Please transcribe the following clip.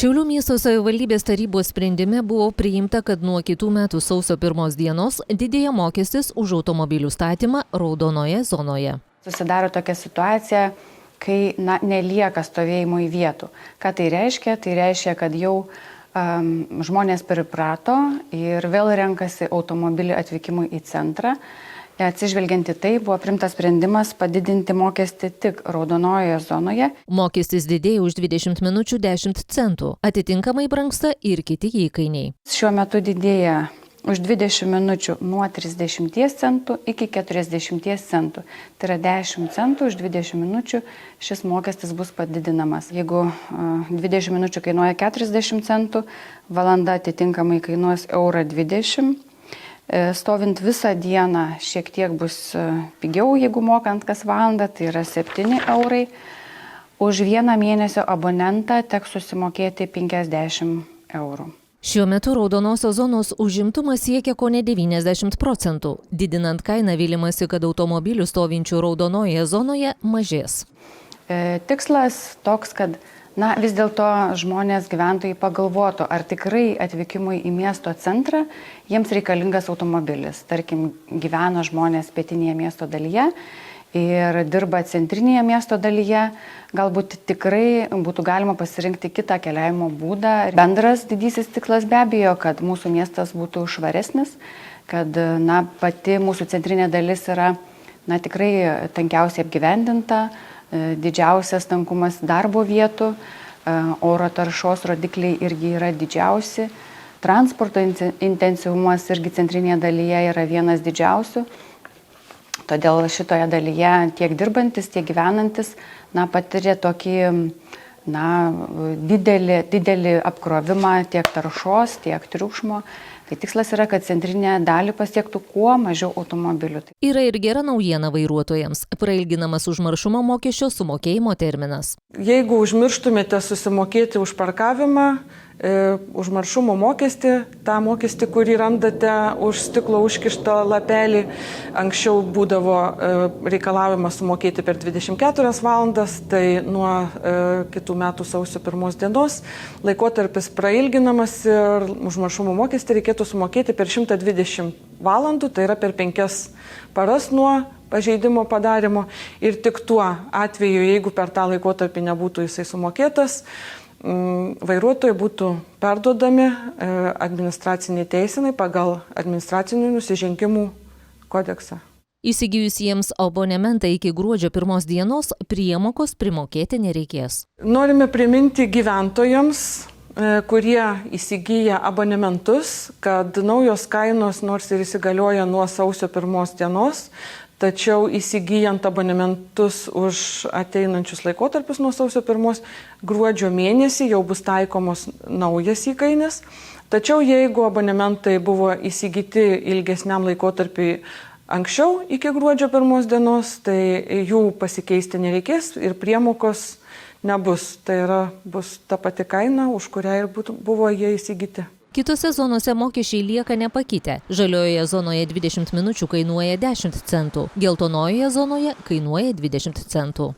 Šiaulių miesto savivaldybės tarybos sprendime buvo priimta, kad nuo kitų metų sausio 1 dienos didėja mokestis už automobilių statymą raudonoje zonoje. Susidaro tokia situacija, kai nelieka stovėjimo į vietų. Ką tai reiškia? Tai reiškia, kad jau žmonės priprato ir vėl renkasi automobilį atvykimui į centrą. Atsižvelgiant į tai, buvo priimtas sprendimas padidinti mokestį tik raudonojoje zonoje. Mokestis didėja už 20 minučių 10 centų. Atitinkamai brangsta ir kiti įkainiai. Šiuo metu didėja už 20 minučių nuo 30 centų iki 40 centų. Tai yra 10 centų už 20 minučių šis mokestis bus padidinamas. Jeigu 20 minučių kainuoja 40 centų, valanda atitinkamai kainuos 1,20 €. Stovint visą dieną šiek tiek bus pigiau, jeigu mokant kas valandą, tai yra 7 €. Už vieną mėnesio abonentą teks susimokėti 50 €. Šiuo metu raudonosios zonos užimtumas siekia kone 90 %. Didinant kainą vylimasi, kad automobilių stovinčių raudonoje zonoje mažės. Tikslas toks, kad vis dėlto žmonės, gyventojai pagalvotų, ar tikrai atvykimui į miesto centrą jiems reikalingas automobilis. Tarkim, gyvena žmonės pietinėje miesto dalyje ir dirba centrinėje miesto dalyje, galbūt tikrai būtų galima pasirinkti kitą keliavimo būdą. Bendras didysis tikslas be abejo, kad mūsų miestas būtų švaresnis, kad pati mūsų centrinė dalis yra tikrai tankiausiai apgyvendinta, didžiausias tankumas darbo vietų, oro taršos rodikliai irgi yra didžiausi, transporto intensyvumas irgi centrinėje dalyje yra vienas didžiausių. Todėl šitoje dalyje tiek dirbantis, tiek gyvenantis patiria tokį didelį apkrovimą tiek taršos, tiek triukšmo. Tai tikslas yra, kad centrinę dalį pasiektų kuo mažiau automobilių. Yra ir gera naujiena vairuotojams. Prailginamas užmaršumo mokesčio sumokėjimo terminas. Jeigu užmirštumėte susimokėti už parkavimą, užmaršumo mokestį, tą mokestį, kurį randate už stiklo užkištą lapelį, anksčiau būdavo reikalavimas sumokėti per 24 valandas, tai nuo kitų metų sausio 1 dienos laikotarpis prailginamas ir užmaršumo mokestį reikėtų sumokėti per 120 valandų, tai yra per 5 paras nuo pažeidimo padarimo ir tik tuo atveju, jeigu per tą laikotarpį nebūtų jisai sumokėtas, vairuotojai būtų perduodami administraciniai teisenai pagal administracinių nusižengimų kodeksą. Įsigijusiems abonementą iki gruodžio 1 dienos priemokos primokėti nereikės. Norime priminti gyventojams, kurie įsigyja abonementus, kad naujos kainos nors ir įsigalioja nuo sausio 1 dienos, tačiau įsigyjant abonementus už ateinančius laikotarpius nuo sausio 1 gruodžio mėnesį jau bus taikomos naujas įkainis. Tačiau jeigu abonementai buvo įsigyti ilgesniam laikotarpiui anksčiau iki gruodžio 1 dienos, tai jų pasikeisti nereikės ir priemokos nebus. Tai yra bus ta pati kaina, už kurią ir buvo jie įsigyti. Kitose zonose mokesčiai lieka nepakitę. Žaliojoje zonoje 20 minučių kainuoja 10 centų, geltonojoje zonoje kainuoja 20 centų.